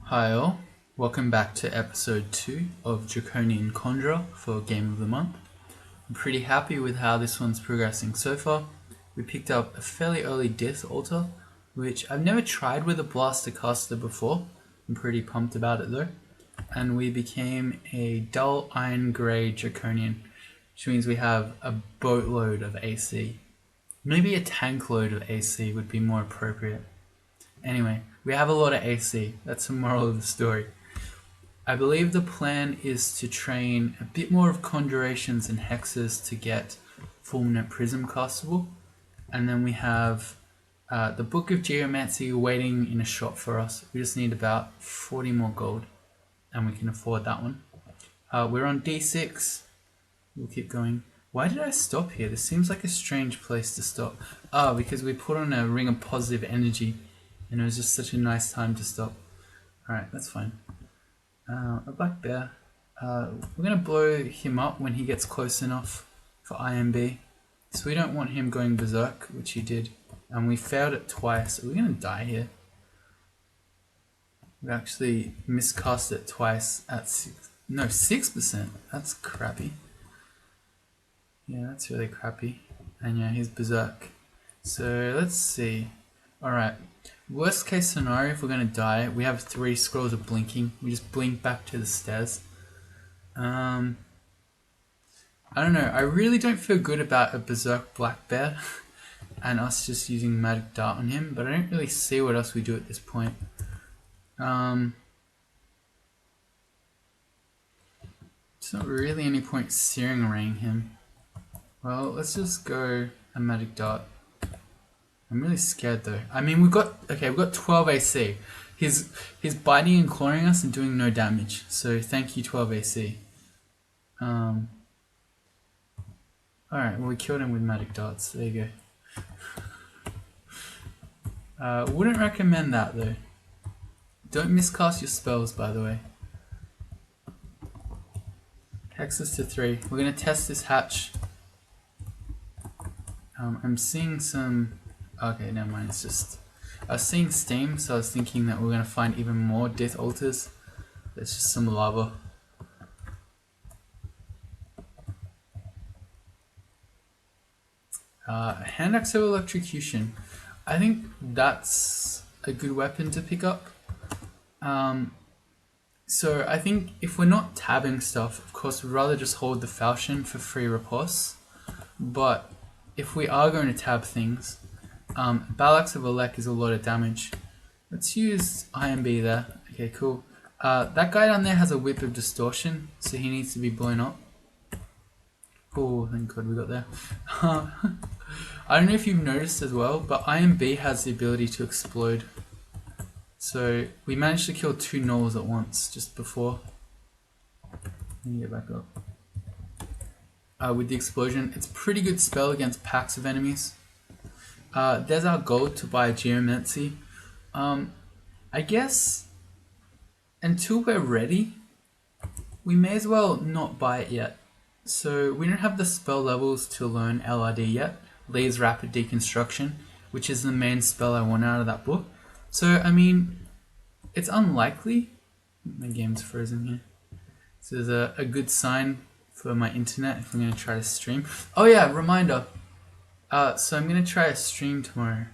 Hi all, welcome back to episode 2 of Draconian Conjurer for Game of the Month. I'm pretty happy with how this one's progressing so far. We picked up a fairly early Death Altar, which I've never tried with a Blaster caster before. I'm pretty pumped about it though. And we became a dull iron grey Draconian, which means we have a boatload of AC. Maybe a tank load of AC would be more appropriate. Anyway, we have a lot of AC. That's the moral of the story. I believe the plan is to train a bit more of conjurations and hexes to get fulminant prism castable. And then we have the Book of Geomancy waiting in a shop for us. We just need about 40 more gold and we can afford that one. We're on D6. We'll keep going. Why did I stop here? This seems like a strange place to stop. Because we put on a ring of positive energy and it was just such a nice time to stop. Alright, that's fine. A black bear. We're going to blow him up when he gets close enough for IMB. So we don't want him going berserk, which he did. And we failed it twice. Are we going to die here? We actually miscast it twice at 6%. That's crappy. Yeah, that's really crappy. And yeah, he's berserk. So let's see. Alright. Worst case scenario, if we're going to die, we have 3 scrolls of blinking. We just blink back to the stairs. I don't know. I really don't feel good about a berserk black bear and us just using magic dart on him, but I don't really see what else we do at this point. There's not really any point searing raying him. Well, let's just go a magic dart. I'm really scared though. I mean, we've got 12 AC. He's biting and clawing us and doing no damage. So thank you, 12 AC. Alright, well, we killed him with magic darts. There you go. Wouldn't recommend that though. Don't miscast your spells, by the way. Hexes to 3. We're gonna test this hatch. I'm seeing some. Okay, never mind. It's just I was seeing steam, so I was thinking that we're gonna find even more death altars. There's just some lava. Hand axe of electrocution. I think that's a good weapon to pick up. So I think if we're not tabbing stuff, of course, we'd rather just hold the falchion for free riposte. But if we are going to tab things, Balax of Elec is a lot of damage. Let's use IMB there. Okay, cool. That guy down there has a whip of distortion, so he needs to be blown up. Oh, thank God we got there. I don't know if you've noticed as well, but IMB has the ability to explode. So we managed to kill 2 gnolls at once just before. Let me get back up. With the explosion, it's a pretty good spell against packs of enemies. There's our gold to buy Geomancy. I guess until we're ready, we may as well not buy it yet. So we don't have the spell levels to learn LRD yet, Lee's Rapid Deconstruction, which is the main spell I want out of that book. So, I mean, it's unlikely. My game's frozen here. So there's a good sign for my internet if I'm going to try to stream. Oh yeah, reminder. So I'm going to try a stream tomorrow.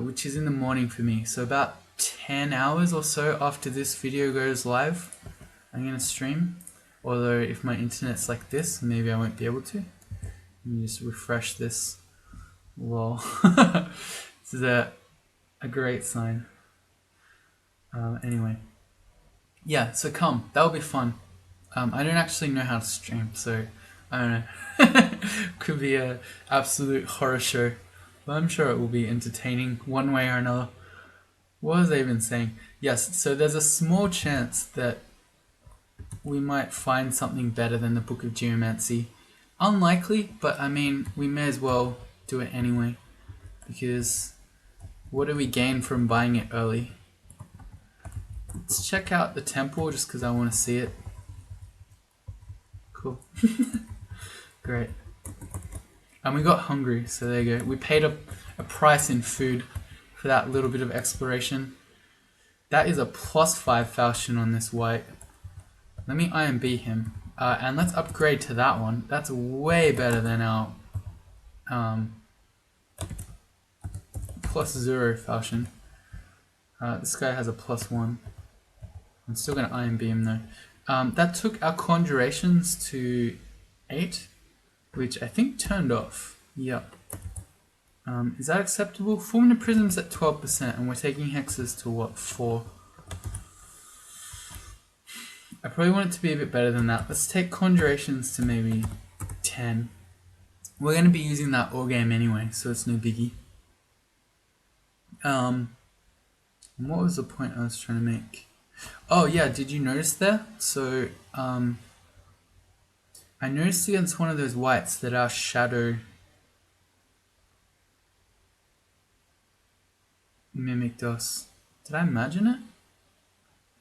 Which is in the morning for me. So about 10 hours or so after this video goes live, I'm going to stream. Although if my internet's like this, maybe I won't be able to. Let me just refresh this. Lol. This is a great sign. Anyway. Yeah, so come. That'll be fun. I don't actually know how to stream, so I don't know. Could be an absolute horror show. But I'm sure it will be entertaining one way or another. What was I even saying? Yes, so there's a small chance that we might find something better than the Book of Geomancy. Unlikely, but I mean, we may as well do it anyway. Because what do we gain from buying it early? Let's check out the temple just because I want to see it. Cool. Great. And we got hungry, so there you go. We paid a price in food. for that little bit of exploration. That is a +5 falchion on this white. Let me IMB him. And let's upgrade to that one. That's way better than our +0 falchion. This guy has a +1. I'm still going to IMB him though. That took our conjurations to 8, which I think turned off. Yep. Is that acceptable? Fulminant prism's at 12% and we're taking hexes to what, 4? I probably want it to be a bit better than that. Let's take conjurations to maybe 10. We're going to be using that all game anyway, so it's no biggie. What was the point I was trying to make? Oh yeah, did you notice there? So, I noticed against one of those whites that our shadow mimicked us. Did I imagine it?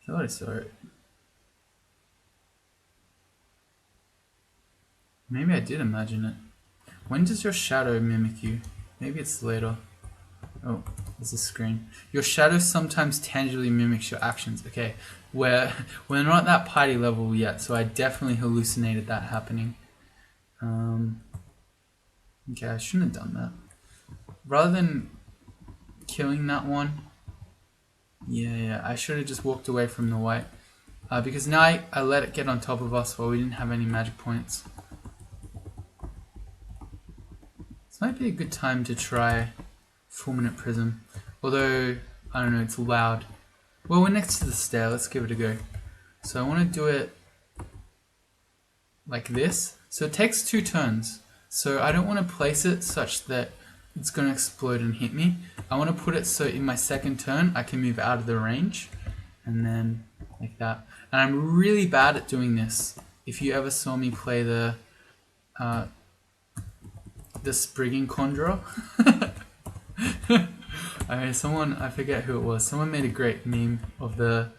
I thought I saw it. Maybe I did imagine it. When does your shadow mimic you? Maybe it's later. Oh, there's a screen. Your shadow sometimes tangibly mimics your actions. Okay, we're not at that party level yet, so I definitely hallucinated that happening. Okay, I shouldn't have done that. Rather than killing that one, yeah, I should have just walked away from the white. Because now I let it get on top of us while we didn't have any magic points. This might be a good time to try Fulminant Prism. Although, I don't know, it's loud. Well, we're next to the stair, let's give it a go. So I want to do it like this. So it takes 2 turns. So I don't want to place it such that it's going to explode and hit me. I want to put it so in my second turn I can move out of the range. And then like that. And I'm really bad at doing this. If you ever saw me play the Draconian Conjurer. Someone, I forget who it was, someone made a great meme of the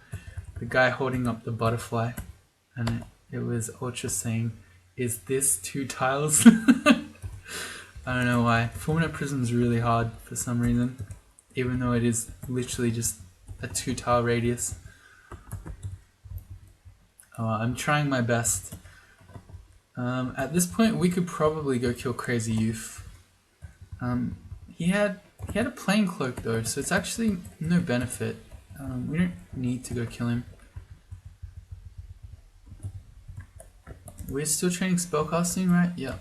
guy holding up the butterfly, and it was Ultra saying, "Is this 2 tiles?" I don't know why. Fulminant Prism is really hard for some reason, even though it is literally just a 2 tile radius. I'm trying my best. At this point, we could probably go kill Crazy Youth. He had a plain cloak though, so it's actually no benefit. We don't need to go kill him. We're still training spellcasting, right? Yeah.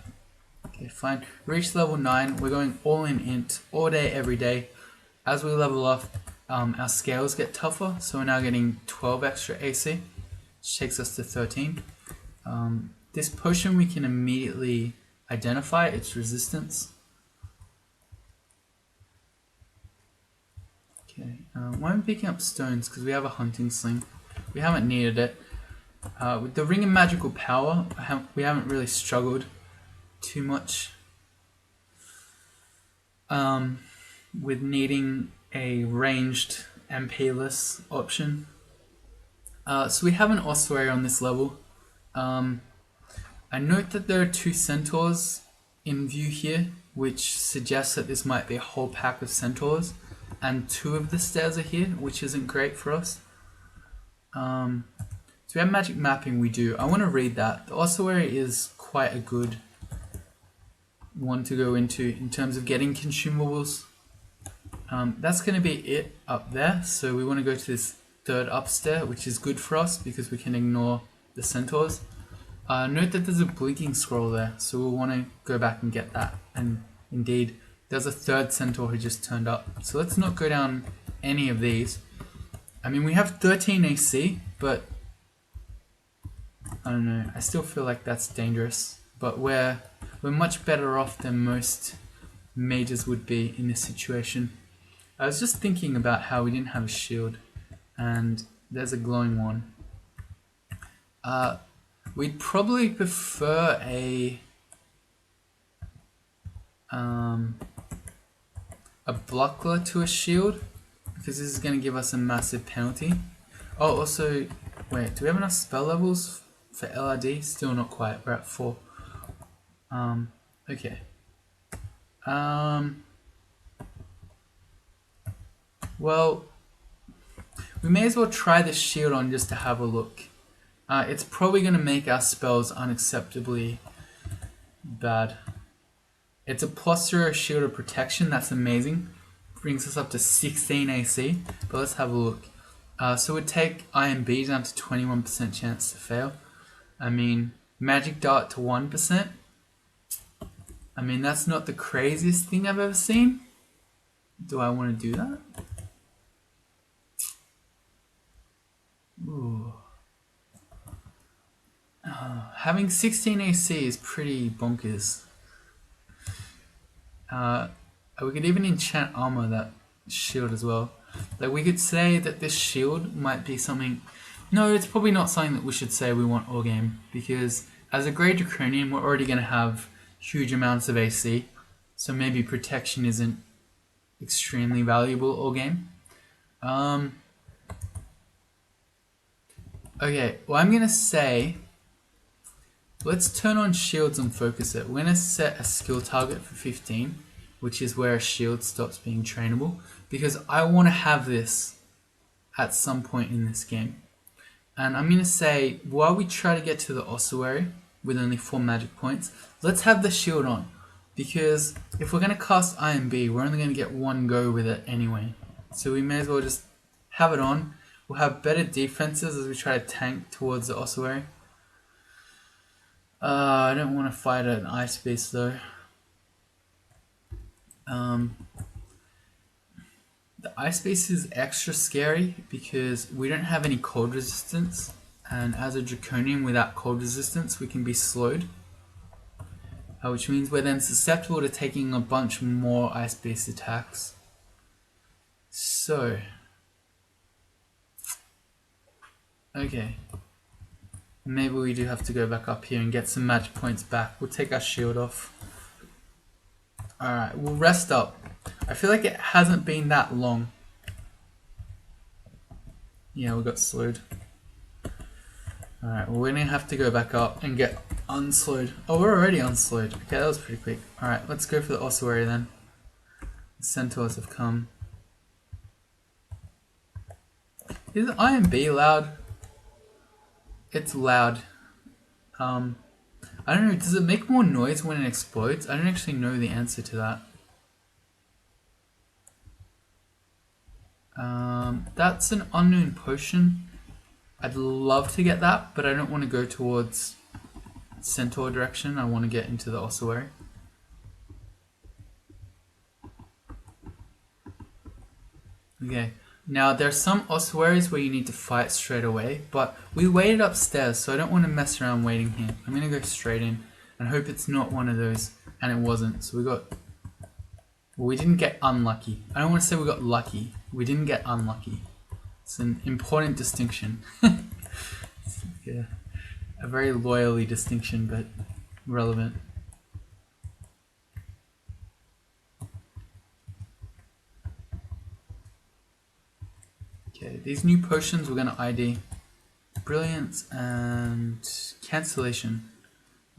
Okay, fine. Reach level 9. We're going all in int, all day, every day. As we level up, our scales get tougher, so we're now getting 12 extra AC, which takes us to 13. This potion we can immediately identify its resistance. Okay, why am I picking up stones? Because we have a hunting sling. We haven't needed it. With the ring of magical power, we haven't really struggled too much with needing a ranged MP-less option. So we have an Ossuary on this level. I note that there are 2 centaurs in view here, which suggests that this might be a whole pack of centaurs, and 2 of the stairs are here, which isn't great for us. So we have magic mapping, we do. I want to read that. The Ossuary is quite a good one to go into in terms of getting consumables. That's going to be it up there, so we want to go to this 3rd upstair, which is good for us because we can ignore the centaurs. Note that there's a blinking scroll there, so we'll want to go back and get that. And indeed, there's a 3rd centaur who just turned up. So let's not go down any of these. I mean, we have 13 AC, but I don't know. I still feel like that's dangerous. But we're much better off than most mages would be in this situation. I was just thinking about how we didn't have a shield, and there's a glowing one. We'd probably prefer a buckler to a shield, because this is going to give us a massive penalty. Oh, also, wait, do we have enough spell levels for LRD? Still not quite, we're at 4. Okay. Well, we may as well try the shield on just to have a look. It's probably going to make our spells unacceptably bad. It's a +0 shield of protection, that's amazing. Brings us up to 16 AC, but let's have a look. So we'd take IMB down to 21% chance to fail. I mean, Magic Dart to 1%. I mean, that's not the craziest thing I've ever seen. Do I want to do that? Ooh. Having 16 AC is pretty bonkers. We could even enchant armor that shield as well. Like, we could say that this shield might be something... No, it's probably not something that we should say we want all game, because as a Grey Draconian, we're already going to have huge amounts of AC, so maybe protection isn't extremely valuable all game. Okay, well, I'm going to say... Let's turn on shields and focus it. We're going to set a skill target for 15, which is where a shield stops being trainable, because I want to have this at some point in this game. And I'm going to say, while we try to get to the Ossuary with only 4 magic points, let's have the shield on, because if we're going to cast IMB, we're only going to get one go with it anyway. So we may as well just have it on. We'll have better defenses as we try to tank towards the Ossuary. I don't want to fight an ice beast though. The ice beast is extra scary because we don't have any cold resistance, and as a Draconian without cold resistance we can be slowed, which means we're then susceptible to taking a bunch more ice beast attacks. So, okay. Maybe we do have to go back up here and get some magic points back. We'll take our shield off. Alright, we'll rest up. I feel like it hasn't been that long. Yeah, we got slowed. Alright, well, we're going to have to go back up and get unslowed. Oh, we're already unslowed. Okay, that was pretty quick. Alright, let's go for the Ossuary then. The centaurs have come. Is IMB loud? It's loud. I don't know, does it make more noise when it explodes? I don't actually know the answer to that. That's an unknown potion. I'd love to get that, but I don't want to go towards Centaur direction. I want to get into the Ossuary. Okay. Now, there are some ossuaries where you need to fight straight away, but we waited upstairs, so I don't want to mess around waiting here. I'm going to go straight in and hope it's not one of those, and it wasn't. So well, we didn't get unlucky. I don't want to say we got lucky. We didn't get unlucky. It's an important distinction. It's like a very loyally distinction, but relevant. Okay, these new potions we're going to ID. Brilliance and Cancellation.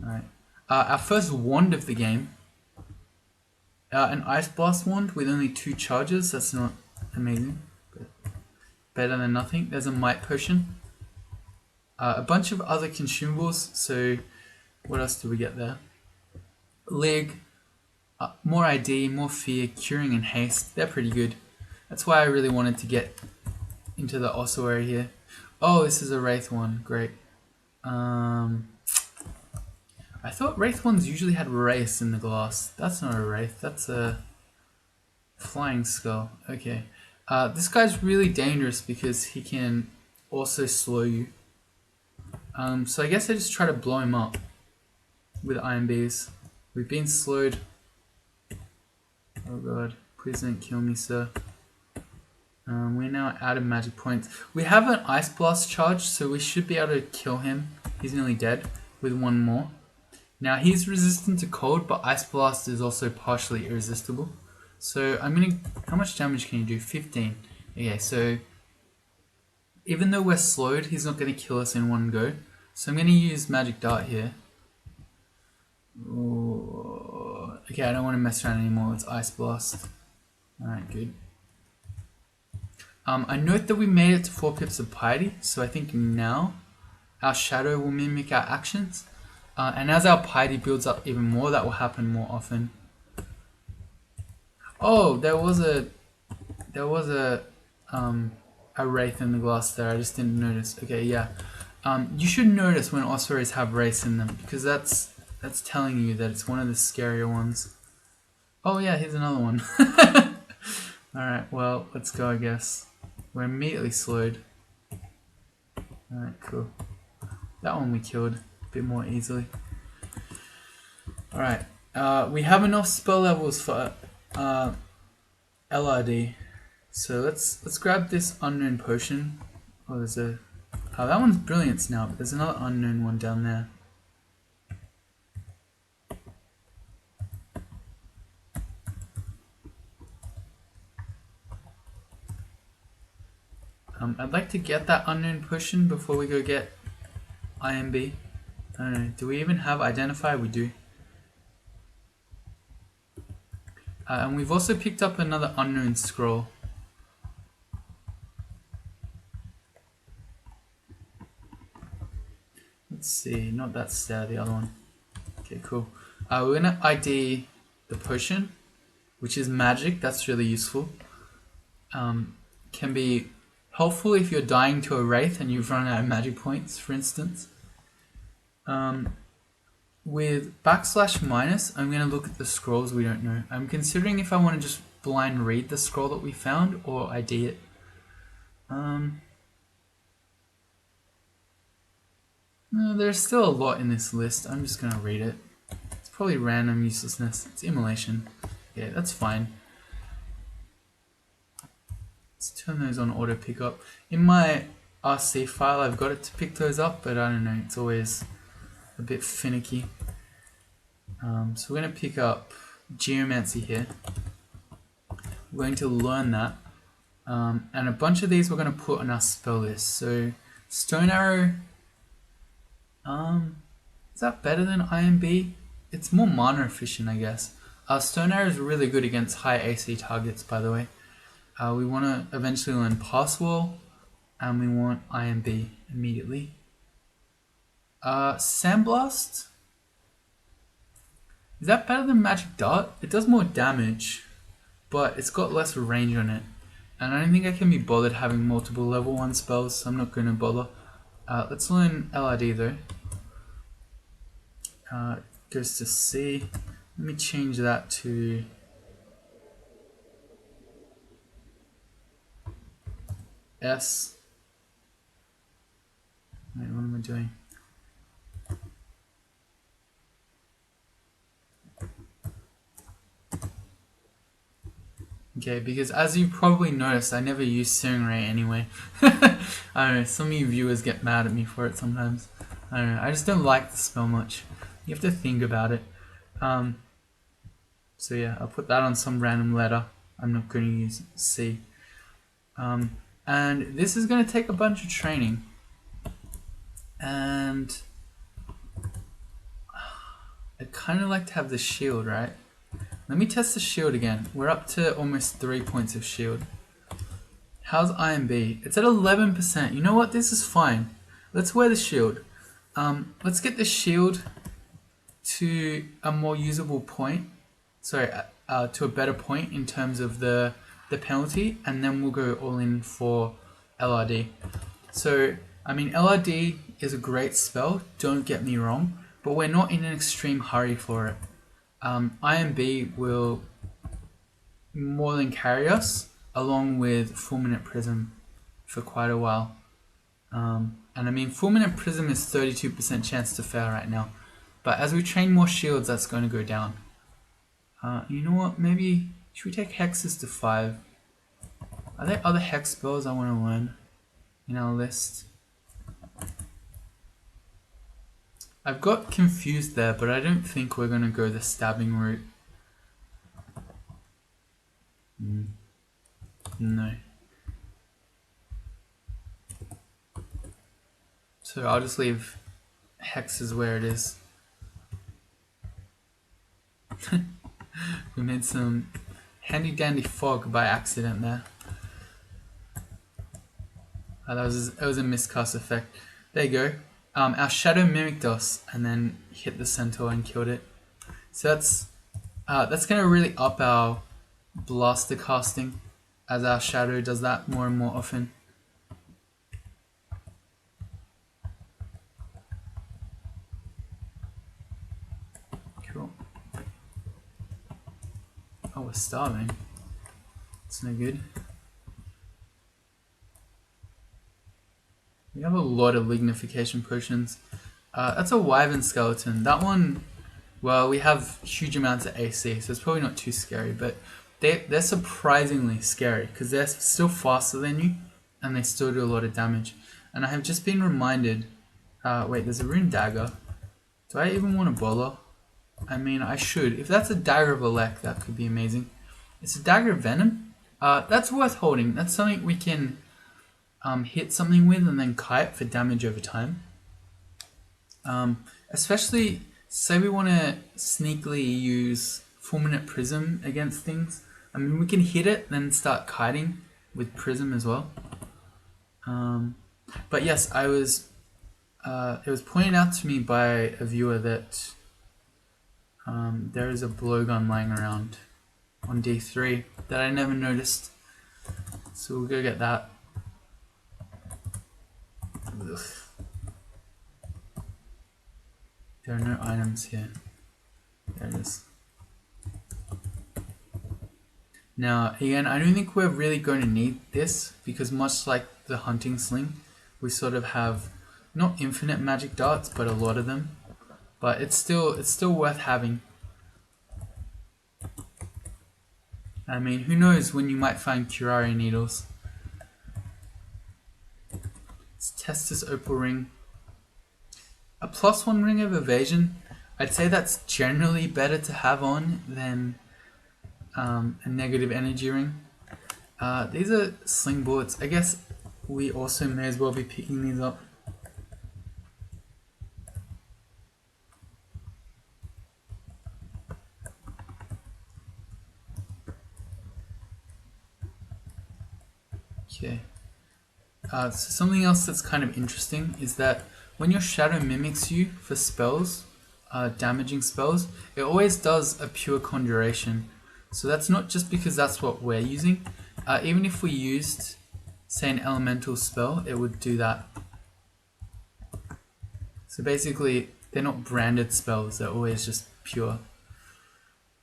Alright. Our first wand of the game. An Ice Blast wand with only 2 charges. That's not amazing, but better than nothing. There's a Might Potion. A bunch of other consumables. So, what else do we get there? Lig. More ID, more Fear, Curing and Haste. They're pretty good. That's why I really wanted to get into the Ossuary here. Oh, this is a Wraith one. Great. I thought Wraith ones usually had Wraiths in the glass. That's not a Wraith. That's a Flying Skull. Okay. This guy's really dangerous because he can also slow you. So I guess I just try to blow him up with IMBs. We've been slowed. Oh god. Please don't kill me, sir. We're now out of magic points. We have an Ice Blast charge, so we should be able to kill him. He's nearly dead with one more. Now he's resistant to cold, but Ice Blast is also partially irresistible. So I'm gonna... How much damage can you do? 15. Okay, so even though we're slowed, he's not gonna kill us in one go. So I'm gonna use Magic Dart here. Ooh. Okay, I don't want to mess around anymore. It's Ice Blast. Alright, good. I note that we made it to 4 pips of piety, so I think now our shadow will mimic our actions. And as our piety builds up even more, that will happen more often. Oh, there was a wraith in the glass there. I just didn't notice. Okay, yeah. You should notice when ossuaries have wraiths in them, because that's telling you that it's one of the scarier ones. Oh yeah, here's another one. Alright, well, let's go, I guess. We're immediately slowed. Alright, cool. That one we killed a bit more easily. Alright, we have enough spell levels for LRD. So let's grab this unknown potion. Oh, there's a... Oh, that one's brilliance now, but there's another unknown one down there. I'd like to get that unknown potion before we go get IMB. I don't know, do we even have identify? We do. And we've also picked up another unknown scroll. Let's see, not that stair, the other one. Okay, cool. We're gonna ID the potion, which is magic. That's really useful. Can be helpful if you're dying to a wraith and you've run out of magic points, for instance. With /- I'm going to look at the scrolls we don't know. I'm considering if I want to just blind read the scroll that we found or ID it. No, there's still a lot in this list. I'm just going to read it. It's probably random uselessness. It's immolation. Yeah, that's fine. Let's turn those on auto pickup. In my RC file, I've got it to pick those up, but I don't know. It's always a bit finicky. So we're going to pick up Geomancy here. We're going to learn that. And a bunch of these we're going to put on our spell list. So Stone Arrow, is that better than IMB? It's more mana efficient, I guess. Stone Arrow is really good against high AC targets, by the way. We want to eventually learn Pass Wall, and we want IMB immediately. Sandblast? Is that better than Magic Dart? It does more damage, but it's got less range on it. And I don't think I can be bothered having multiple level 1 spells, so I'm not going to bother. Let's learn LRD though. Goes to C. Let me change that to... S. Wait, what am I doing? Okay, because as you probably noticed, I never use Searing Ray anyway. I don't know, some of you viewers get mad at me for it sometimes. I don't know, I just don't like the spell much. You have to think about it. So yeah, I'll put that on some random letter. I'm not going to use C. And this is going to take a bunch of training. And I'd kind of like to have the shield, right? Let me test the shield again. We're up to almost 3 points of shield. How's IMB? It's at 11%. You know what? This is fine. Let's wear the shield. Let's get the shield to a more usable point. Sorry, to a better point in terms of the penalty, and then we'll go all in for LRD. So, I mean, LRD is a great spell, don't get me wrong, but we're not in an extreme hurry for it. IMB will more than carry us, along with Fulminant Prism for quite a while. And I mean, Fulminant Prism is 32% chance to fail right now, but as we train more shields, that's going to go down. You know what, maybe, should we take Hexes to 5? Are there other Hex spells I want to learn in our list? I've got confused there, but I don't think we're going to go the stabbing route. No. So I'll just leave Hexes where it is. We made some handy dandy fog by accident there. It was a miscast effect. There you go. Our shadow mimicked us and then hit the centaur and killed it. So that's going to really up our blaster casting as our shadow does that more and more often. Cool. Oh, we're starving. It's no good. We have a lot of lignification potions. That's a wyvern skeleton. That one, well, we have huge amounts of AC, so it's probably not too scary, but they're surprisingly scary because they're still faster than you and they still do a lot of damage. And I have just been reminded, wait, there's a rune dagger. Do I even want to bother? I mean, I should. If that's a dagger of Elec, that could be amazing. It's a dagger of venom. That's worth holding. That's something we can hit something with and then kite for damage over time. Especially, say we want to sneakily use fulminate prism against things. I mean, we can hit it, then start kiting with prism as well. But yes, it was pointed out to me by a viewer that there is a blowgun lying around on D3 that I never noticed. So we'll go get that. Ugh. There are no items here. There it is. Now, again, I don't think we're really going to need this because much like the hunting sling, we sort of have not infinite magic darts, but a lot of them. But it's still worth having. I mean, who knows when you might find curare needles. Let's test this opal ring. A +1 ring of evasion. I'd say that's generally better to have on than a negative energy ring. These are sling bullets. I guess we also may as well be picking these up. Okay. So something else that's kind of interesting is that when your shadow mimics you for spells, damaging spells, it always does a pure conjuration. So that's not just because that's what we're using. Even if we used, say, an elemental spell, it would do that. So basically, they're not branded spells, they're always just pure.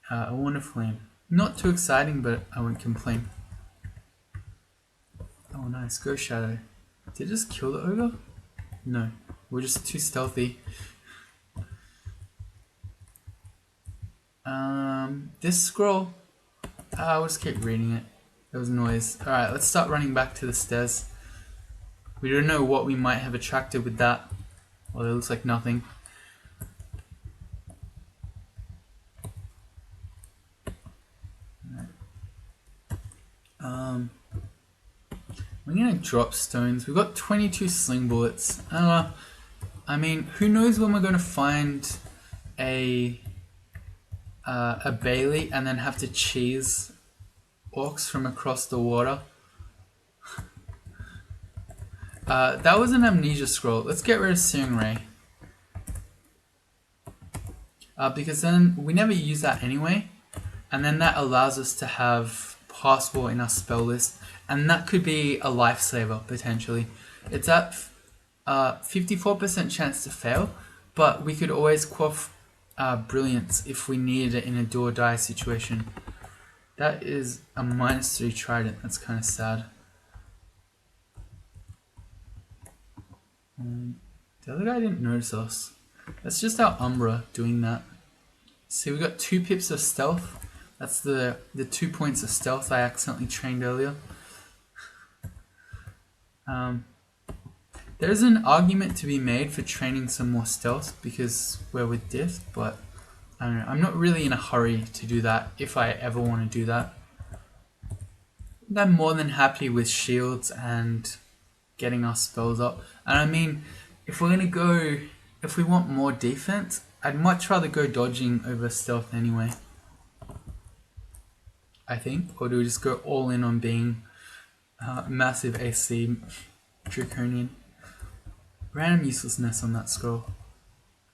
A Wand of Flame. Not too exciting, but I won't complain. Oh nice, go Shadow. Did it just kill the ogre? No, we're just too stealthy. This scroll, I'll just keep reading it. There was noise. Alright, let's start running back to the stairs. We don't know what we might have attracted with that. Well, it looks like nothing. We're gonna drop stones. We've got 22 sling bullets. I mean, who knows when we're gonna find a Bailey and then have to cheese orcs from across the water. That was an amnesia scroll. Let's get rid of Searing Ray. Because then we never use that anyway. And then that allows us to have Passport in our spell list. And that could be a lifesaver, potentially. It's at 54% chance to fail. But we could always quaff Brilliance if we needed it in a do or die situation. That is a -3 trident. That's kind of sad. The other guy didn't notice us. That's just our Umbra doing that. See, we got 2 pips of stealth. That's the 2 points of stealth I accidentally trained earlier. There's an argument to be made for training some more stealth because we're with Diff, but I don't know. I'm not really in a hurry to do that if I ever want to do that. I'm more than happy with shields and getting our spells up. And I mean, if we want more defense, I'd much rather go dodging over stealth anyway. I think, or do we just go all in on being massive AC Draconian. Random uselessness on that scroll.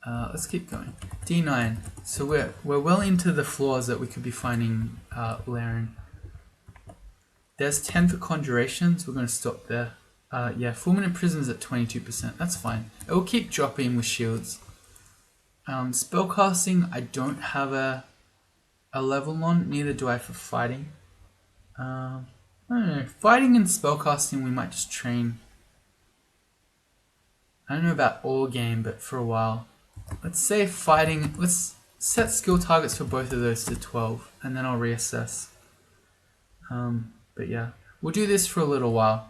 Let's keep going. D9. So we're well into the floors that we could be finding Laren. There's 10 for conjurations. We're going to stop there. Yeah, fulminant prisms at 22%. That's fine. It will keep dropping with shields. Spellcasting, I don't have a level on. Neither do I for fighting. I don't know. Fighting and spellcasting, we might just train. I don't know about all game, but for a while. Let's say fighting. Let's set skill targets for both of those to 12, and then I'll reassess. But yeah, we'll do this for a little while,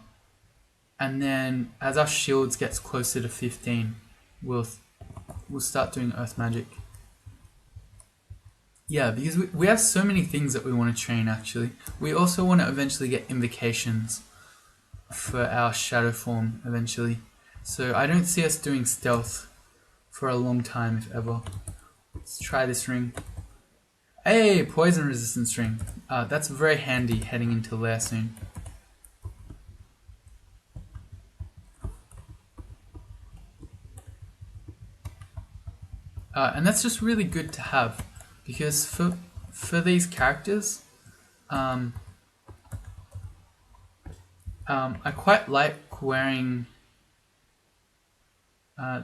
and then as our shields gets closer to 15, we'll start doing earth magic. Yeah, because we have so many things that we want to train. Actually, we also want to eventually get invocations for our shadow form eventually. So I don't see us doing stealth for a long time, if ever. Let's try this ring. Hey, poison resistance ring. That's very handy heading into lair soon. And that's just really good to have, because for these characters, I quite like wearing.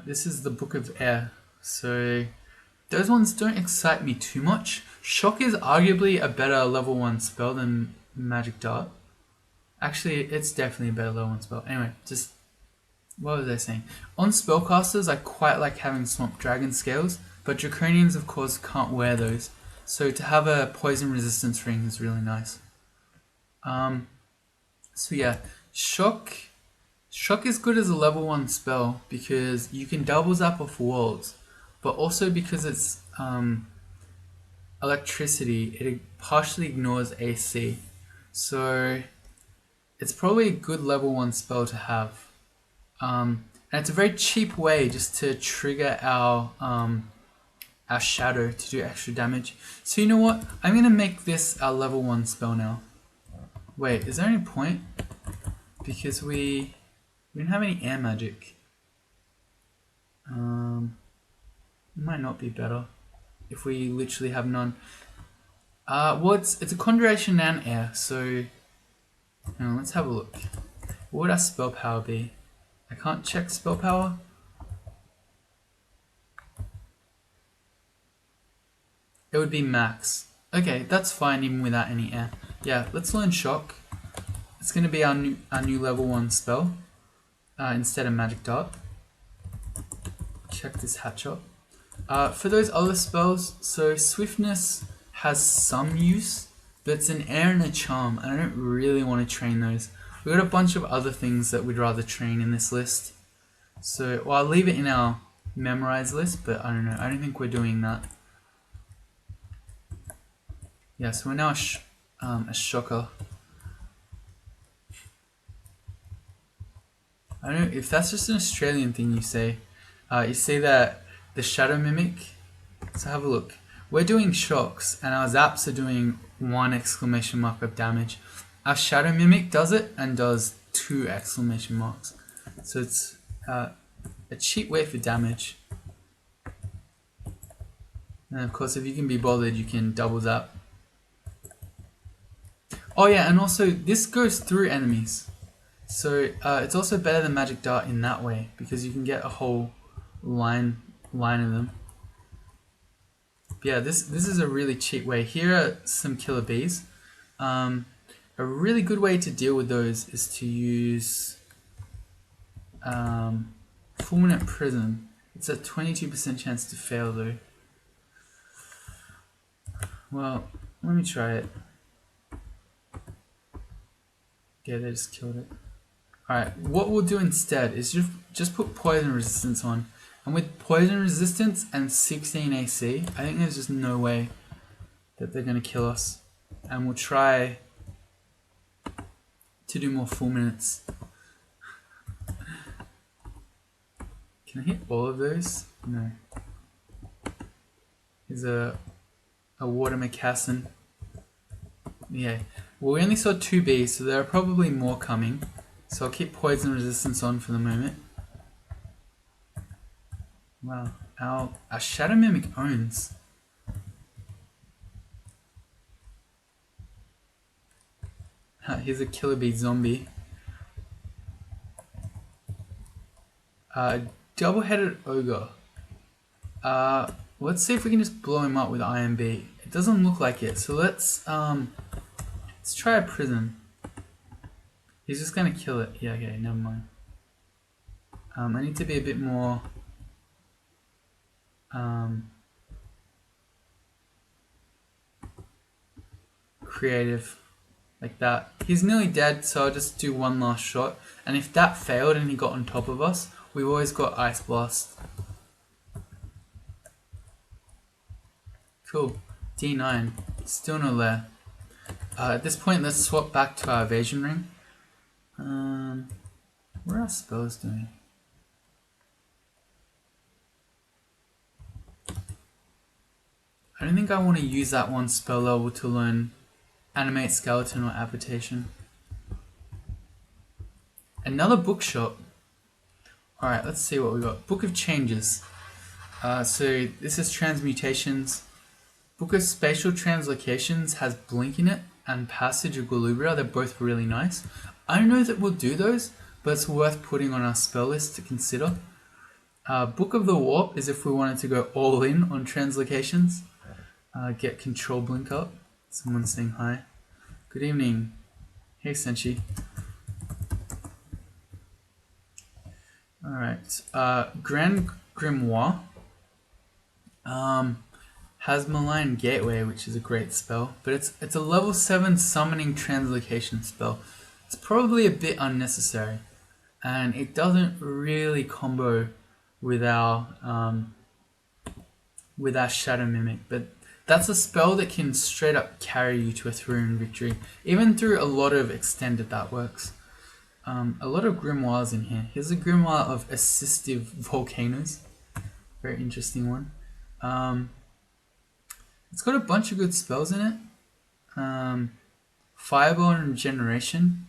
This is the Book of Air, so those ones don't excite me too much. Shock is arguably a better level 1 spell than Magic Dart. Actually, it's definitely a better level 1 spell. Anyway, just what was I saying? On spellcasters, I quite like having Swamp Dragon scales, but Draconians, of course, can't wear those. So to have a poison resistance ring is really nice. So yeah, Shock is good as a level 1 spell because you can double zap off walls, but also because it's electricity, it partially ignores AC. So it's probably a good level 1 spell to have. And it's a very cheap way just to trigger our shadow to do extra damage. So you know what? I'm going to make this our level 1 spell now. Wait, is there any point? Because we don't have any air magic. It might not be better if we literally have none. Well, it's a conjuration and air, so let's have a look. What would our spell power be? I can't check spell power. It would be max. Okay, that's fine even without any air. Yeah, let's learn Shock. It's going to be our new level 1 spell instead of Magic Dart. Check this hatch up. For those other spells, so Swiftness has some use, but it's an air and a charm, and I don't really want to train those. We've got a bunch of other things that we'd rather train in this list. So, well, I'll leave it in our memorize list, but I don't know. I don't think we're doing that. Yeah, so we're now a Shocker. I don't know if that's just an Australian thing you say. You say that the Shadow Mimic. So have a look. We're doing shocks, and our zaps are doing 1 exclamation mark of damage. Our Shadow Mimic does it and does 2 exclamation marks. So it's a cheap way for damage. And of course, if you can be bothered, you can double zap. Oh yeah, and also this goes through enemies. So it's also better than Magic Dart in that way, because you can get a whole line of them. But yeah, this is a really cheap way. Here are some killer bees. A really good way to deal with those is to use fulminant prism. It's a 22% chance to fail though. Well, let me try it. Yeah, they just killed it. Alright, what we'll do instead is just put poison resistance on. And with poison resistance and 16 AC, I think there's just no way that they're going to kill us. And we'll try to do more fulminants. Can I hit all of those? No. Here's a water moccasin. Yeah. Well, we only saw 2 bees, so there are probably more coming. So I'll keep poison resistance on for the moment. Wow, our Shadow Mimic owns. Here's a Killer Bee zombie. Double-headed ogre. Let's see if we can just blow him up with IMB. It doesn't look like it, so let's try a prism. He's just gonna kill it. Yeah, okay, never mind. I need to be a bit more creative, like that. He's nearly dead, so I'll just do one last shot. And if that failed and he got on top of us, we've always got Ice Blast. Cool. D9. Still no lair. At this point, let's swap back to our evasion ring. What are our spells doing? I don't think I want to use that one spell level to learn Animate Skeleton or Avitation. Another bookshop. Alright, let's see what we got. Book of Changes. So this is Transmutations. Book of Spatial Translocations has Blink in it and Passage of Galubria. They're both really nice. I don't know that we'll do those, but it's worth putting on our spell list to consider. Book of the Warp is if we wanted to go all in on translocations. Get Control Blink up. Someone's saying hi. Good evening. Hey, Senshi. Alright. Grand Grimoire has Malign Gateway, which is a great spell, but it's a level 7 summoning translocation spell. It's probably a bit unnecessary, and it doesn't really combo with our Shadow Mimic, but that's a spell that can straight up carry you to a 3-rune victory. Even through a lot of extended, that works. A lot of grimoires in here. Here's a grimoire of assistive volcanoes. Very interesting one. It's got a bunch of good spells in it. Fireball and Regeneration.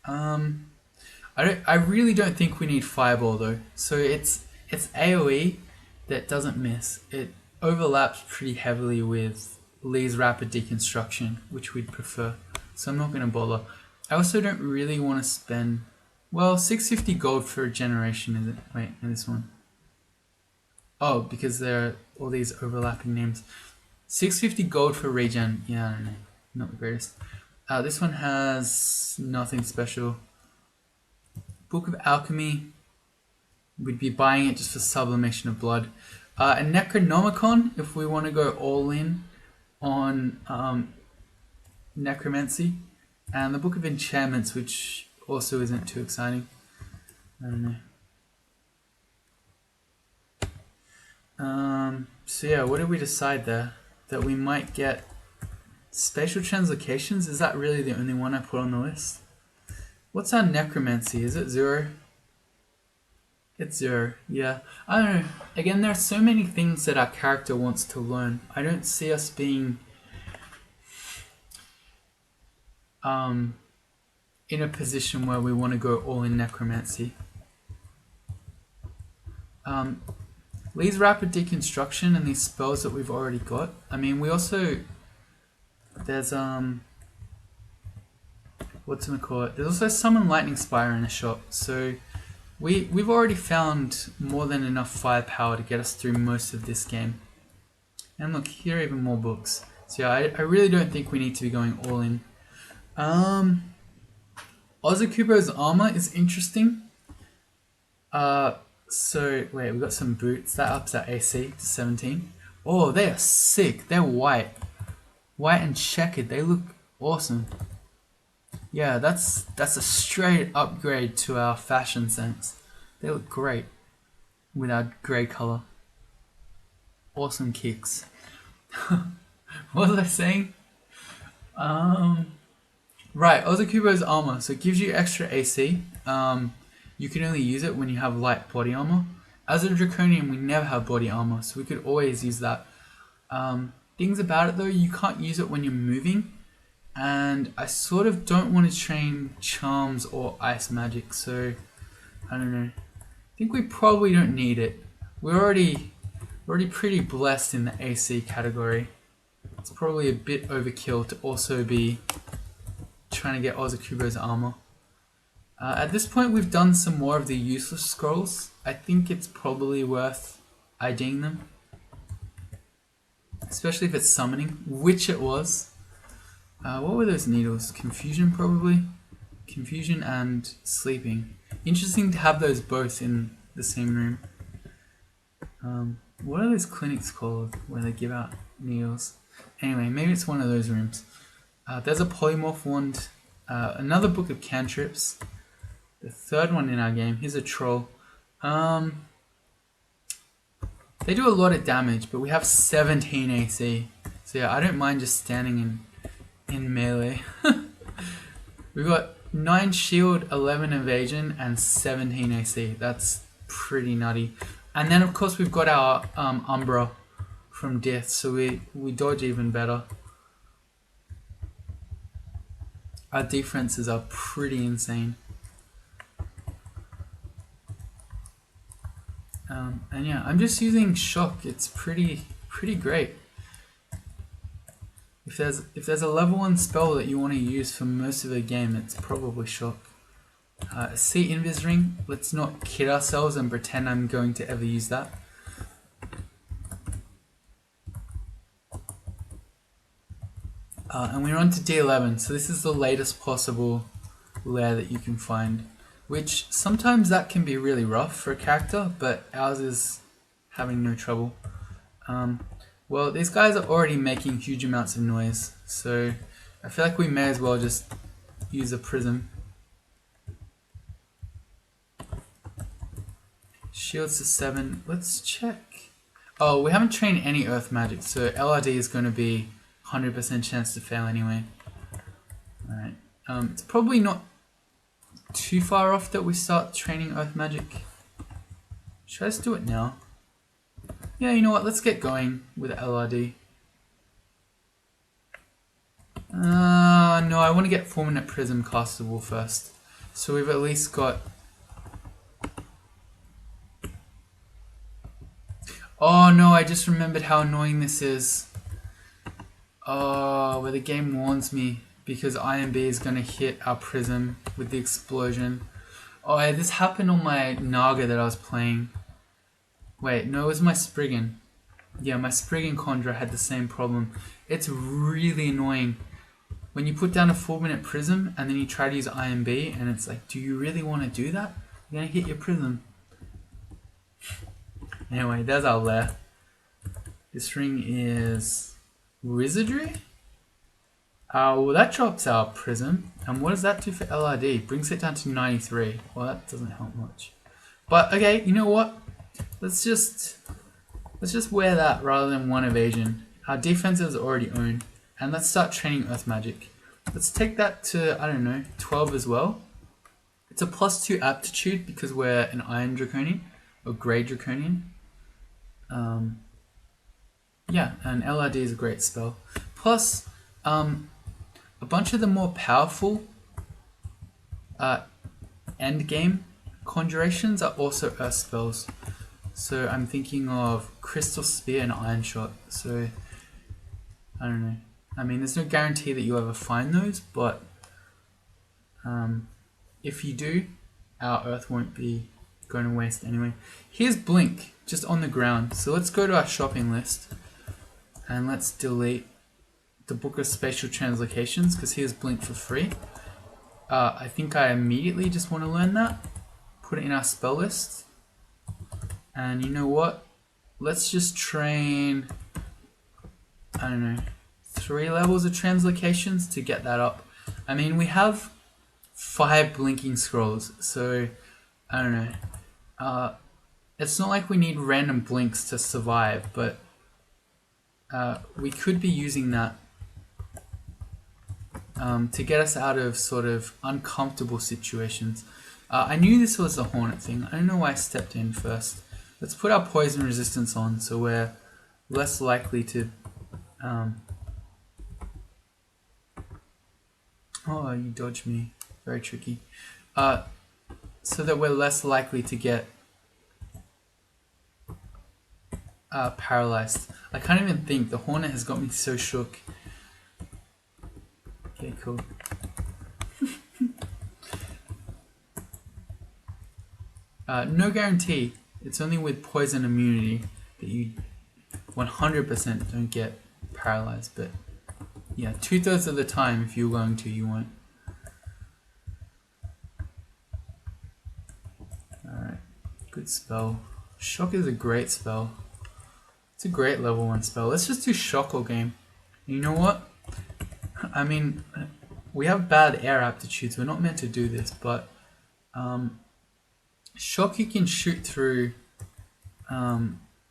I really don't think we need Fireball though. So it's AoE that doesn't miss. It overlaps pretty heavily with Lee's Rapid Deconstruction, which we'd prefer. So I'm not going to bother. I also don't really want to spend, well, 650 gold for Regeneration, is it? Wait, no, this one. Oh, because there are all these overlapping names. 650 gold for regen. Yeah, I don't know. Not the greatest. This one has nothing special. Book of Alchemy. We'd be buying it just for Sublimation of Blood. A Necronomicon, if we want to go all in on Necromancy. And the Book of Enchantments, which also isn't too exciting. I don't know. So yeah, what did we decide there? That we might get Spatial Translocations? Is that really the only one I put on the list? What's our Necromancy? Is it 0? It's 0, yeah. I don't know. Again, there are so many things that our character wants to learn. I don't see us being in a position where we want to go all in Necromancy. Lee's Rapid Deconstruction and these spells that we've already got. I mean, we also, there's whatchamacallit, there's also Summon Lightning Spire in the shop. So we've already found more than enough firepower to get us through most of this game. And look, here are even more books. So yeah, I really don't think we need to be going all in. Ozukubo's armor is interesting. So wait, we got some boots. That ups our AC to 17. Oh, they are sick. They're white. White and checkered. They look awesome. Yeah, that's a straight upgrade to our fashion sense. They look great with our grey colour. Awesome kicks. What was I saying? Right, Ozukubo's armor. So it gives you extra AC. You can only use it when you have light body armor. As a Draconian, we never have body armor, so we could always use that. Things about it though, you can't use it when you're moving, and I sort of don't want to train charms or ice magic, so I don't know. I think we probably don't need it. We're already pretty blessed in the AC category. It's probably a bit overkill to also be trying to get Ozakubo's armor. At this point we've done some more of the useless scrolls. I think it's probably worth IDing them. Especially if it's summoning, which it was. What were those needles? Confusion probably? Confusion and sleeping. Interesting to have those both in the same room. What are those clinics called where they give out needles? Anyway, maybe it's one of those rooms. There's a polymorph wand, another book of cantrips, the third one in our game. Here's a troll. They do a lot of damage, but we have 17 AC. So yeah, I don't mind just standing in melee. We've got 9 shield, 11 evasion, and 17 AC. That's pretty nutty. And then of course we've got our Umbra from death, so we dodge even better. Our defenses are pretty insane. And yeah, I'm just using shock. It's pretty great. If there's a level 1 spell that you want to use for most of the game, it's probably shock. See Invis Ring. Let's not kid ourselves and pretend I'm going to ever use that. And we're on to D11, so this is the latest possible lair that you can find, which sometimes that can be really rough for a character, but ours is having no trouble. Well, these guys are already making huge amounts of noise, so I feel like we may as well just use a prism. Shields to 7. Let's check. Oh, we haven't trained any earth magic, so LRD is going to be 100% chance to fail anyway. Alright. It's probably not too far off that we start training earth magic. Should I just do it now? Yeah, you know what? Let's get going with LRD. No, I want to get 4-minute prism castable first. So we've at least got... Oh no, I just remembered how annoying this is. Oh, where the game warns me because IMB is going to hit our prism with the explosion. Oh yeah, this happened on my Naga that I was playing. Wait, no, it was my Spriggan. Yeah, my Spriggan Conjurer had the same problem. It's really annoying when you put down a 4-minute prism and then you try to use IMB and it's like, do you really want to do that? You're going to hit your prism. Anyway, there's our lair. This ring is Wizardry? Well, that drops our prism. And what does that do for LRD? Brings it down to 93. Well, that doesn't help much. But okay, you know what? Let's just wear that rather than 1 evasion. Our defense is already owned. And let's start training earth magic. Let's take that to, I don't know, 12 as well. It's a +2 aptitude because we're an iron draconian or grey draconian. Yeah, and LRD is a great spell. Plus, a bunch of the more powerful end game conjurations are also earth spells. So I'm thinking of Crystal Spear and Iron Shot. So I don't know. I mean, there's no guarantee that you'll ever find those, but if you do, our earth won't be going to waste anyway. Here's Blink, just on the ground. So let's go to our shopping list and let's delete the Book of Spatial Translocations because here's Blink for free. I think I immediately just want to learn that. Put it in our spell list. And you know what? Let's just train, I don't know, 3 levels of translocations to get that up. I mean, we have 5 blinking scrolls, so I don't know. It's not like we need random blinks to survive, but we could be using that to get us out of sort of uncomfortable situations. I knew this was a hornet thing. I don't know why I stepped in first. Let's put our poison resistance on so we're less likely to Oh, you dodged me. Very tricky. So that we're less likely to get paralyzed. I can't even think. The Hornet has got me so shook. Okay, cool. No guarantee. It's only with poison immunity that you 100% don't get paralyzed. But yeah, 2/3 of the time, if you're going to, you won't. Alright, good spell. Shock is a great spell. It's a great level 1 spell. Let's just do Shock all game. You know what? I mean, we have bad air aptitudes. We're not meant to do this, but Shock, you can shoot through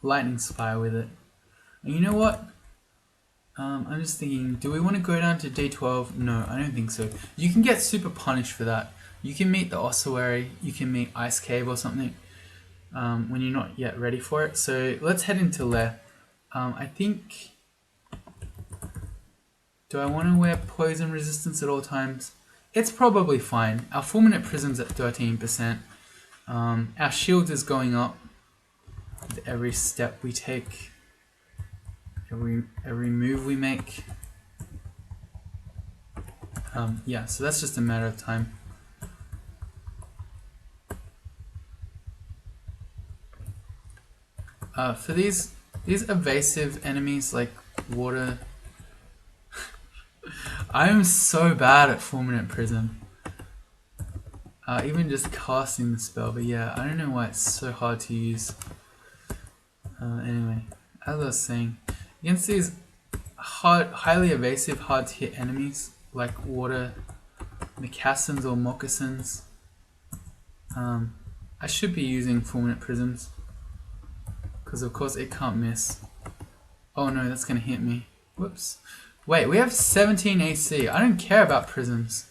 Lightning Spire with it. And you know what? I'm just thinking, do we want to go down to D12? No, I don't think so. You can get super punished for that. You can meet the Ossuary, you can meet Ice Cave or something when you're not yet ready for it. So let's head into Lair. I think... Do I want to wear poison resistance at all times? It's probably fine. Our fulminate prism's at 13%. Our shield is going up with every step we take, every move we make. Yeah, so that's just a matter of time. For these evasive enemies like water, I am so bad at fulminate prism. Even just casting the spell, but yeah, I don't know why it's so hard to use. Anyway, as I was saying, against these highly evasive, hard to hit enemies like water, moccasins or moccasins, I should be using fulminate prisms because of course it can't miss. Oh no, that's gonna hit me. Whoops. Wait, we have 17 AC. I don't care about prisms.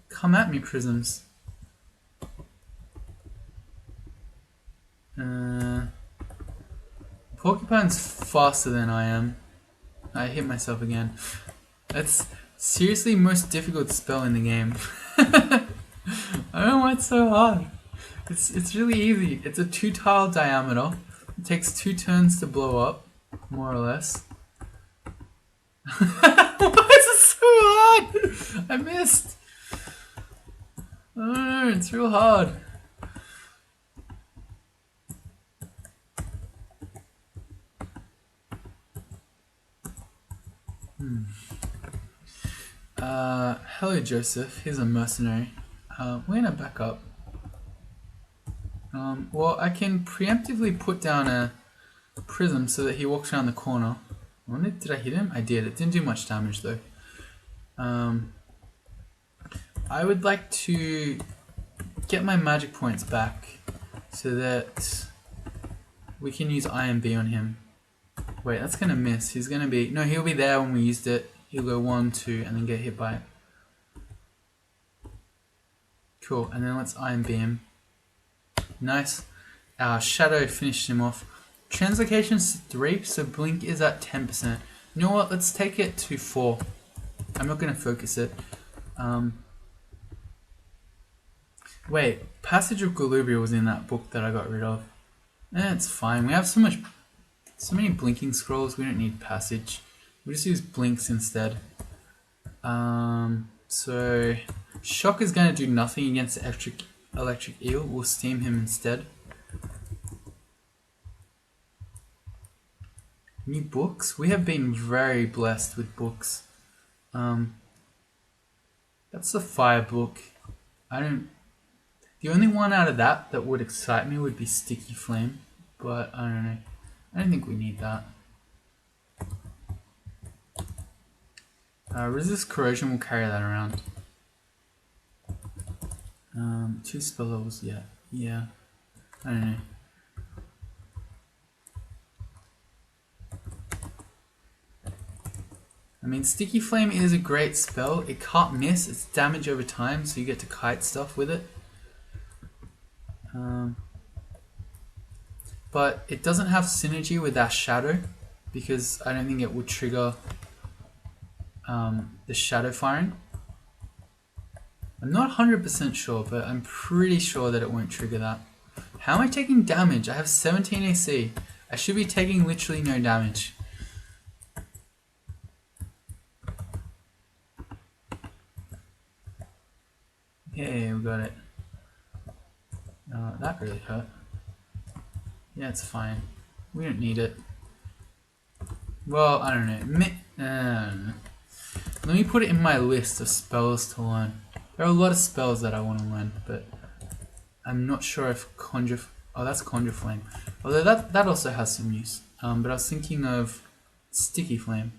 Come at me, prisms. Porcupine's faster than I am. I hit myself again. That's seriously the most difficult spell in the game. I don't know why it's so hard. It's really easy. It's a 2-tile diameter. It takes 2 turns to blow up, more or less. Why is it so hard? I missed. Oh, it's real hard. Hello Joseph, here's a mercenary. We're gonna back up. Well, I can preemptively put down a prism so that he walks around the corner. I wonder, did I hit him? I did. It didn't do much damage though. I would like to get my magic points back so that we can use IMB on him. Wait, that's gonna miss. He's gonna be... No, he'll be there when we used it. He'll go 1, 2, and then get hit by it. Cool, and then let's IMB him. Nice. Our shadow finished him off. Translocation's 3, so blink is at 10%. You know what? Let's take it to 4. I'm not gonna focus it. Wait, Passage of Galubria was in that book that I got rid of. It's fine. We have so many blinking scrolls. We don't need Passage. We just use blinks instead. So Shock is gonna do nothing against the electric eel. We'll steam him instead. New books? We have been very blessed with books. That's the fire book. The only one out of that would excite me would be Sticky Flame, but I don't know. I don't think we need that. Resist Corrosion, will carry that around. 2 spell levels, yeah. I don't know. I mean, Sticky Flame is a great spell. It can't miss. It's damage over time, so you get to kite stuff with it. But it doesn't have synergy with our shadow because I don't think it would trigger the shadow firing. I'm not 100% sure, but I'm pretty sure that it won't trigger that. How am I taking damage? I have 17 AC. I should be taking literally no damage. Yeah, we got it. That really hurt. Yeah, it's fine. We don't need it. Well, I don't know. Let me put it in my list of spells to learn. There are a lot of spells that I want to learn, but I'm not sure if Conjure... Oh, that's Conjure Flame. Although that also has some use. But I was thinking of Sticky Flame.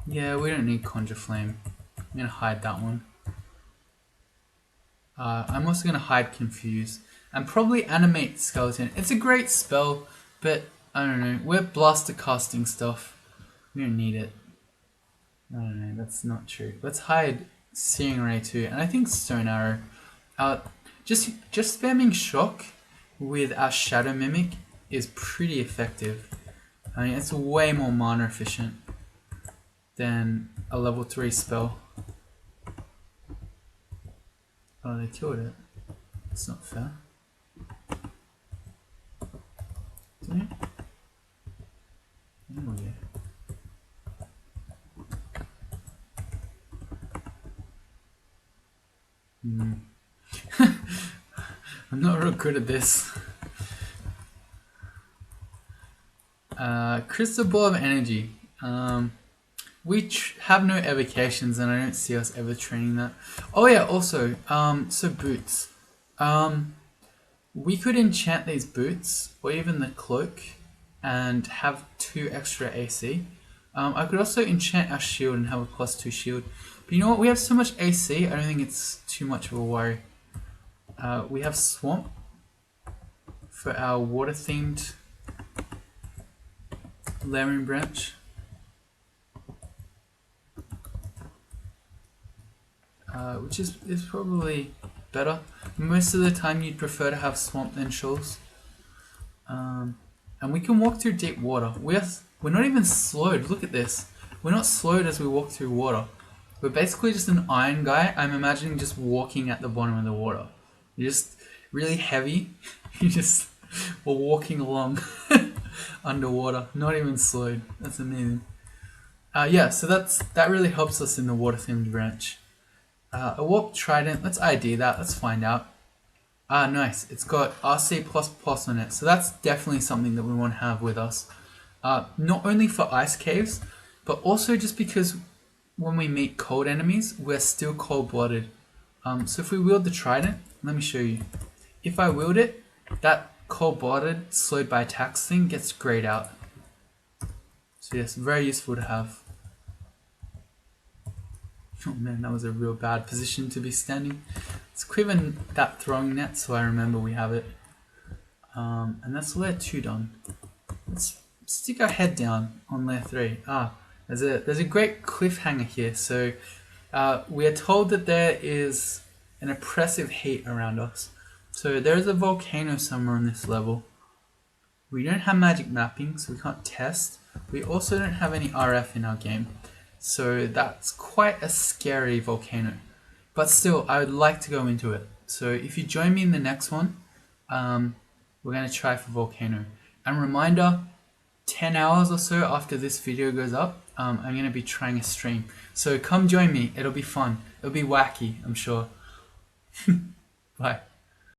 Yeah, we don't need Conjure Flame. I'm going to hide that one. I'm also going to hide Confuse. And probably Animate Skeleton. It's a great spell, but I don't know. We're blaster casting stuff. We don't need it. I don't know, that's not true. Let's hide Searing Ray too, and I think Stone Arrow. Just spamming Shock with our Shadow Mimic is pretty effective. I mean, it's way more mana efficient than a level 3 spell. Oh, they killed it. That's not fair. Did it? Oh yeah. I'm not real good at this. Crystal Ball of Energy. We have no evocations, and I don't see us ever training that. Oh yeah, also, so boots. We could enchant these boots, or even the cloak, and have 2 extra AC. I could also enchant our shield and have a +2 shield. But you know what, we have so much AC, I don't think it's too much of a worry. We have Swamp for our water-themed Layering Branch. Which is probably better. Most of the time you'd prefer to have Swamp than Shoals. And we can walk through deep water. We're not even slowed, look at this. We're not slowed as we walk through water. We're basically just an iron guy. I'm imagining just walking at the bottom of the water. You're just really heavy. We're walking along underwater, not even slowed. That's amazing. Yeah, so that really helps us in the water-themed branch. A Warp Trident, let's ID that, let's find out. Nice, it's got RC++ on it, so that's definitely something that we want to have with us. Not only for ice caves, but also just because when we meet cold enemies, we're still cold-blooded. So if we wield the Trident, let me show you. If I wield it, that cold-blooded, slowed by attacks thing gets grayed out. So yes, very useful to have. Oh man, that was a real bad position to be standing. Let's quiver that throwing net so I remember we have it. And that's layer 2 done. Let's stick our head down on layer 3. There's a great cliffhanger here. So we are told that there is an oppressive heat around us. So there is a volcano somewhere on this level. We don't have magic mapping, so we can't test. We also don't have any RF in our game. So that's quite a scary volcano. But still, I would like to go into it. So if you join me in the next one, we're going to try for Volcano. And reminder, 10 hours or so after this video goes up, I'm going to be trying a stream. So come join me, it'll be fun. It'll be wacky, I'm sure. Bye.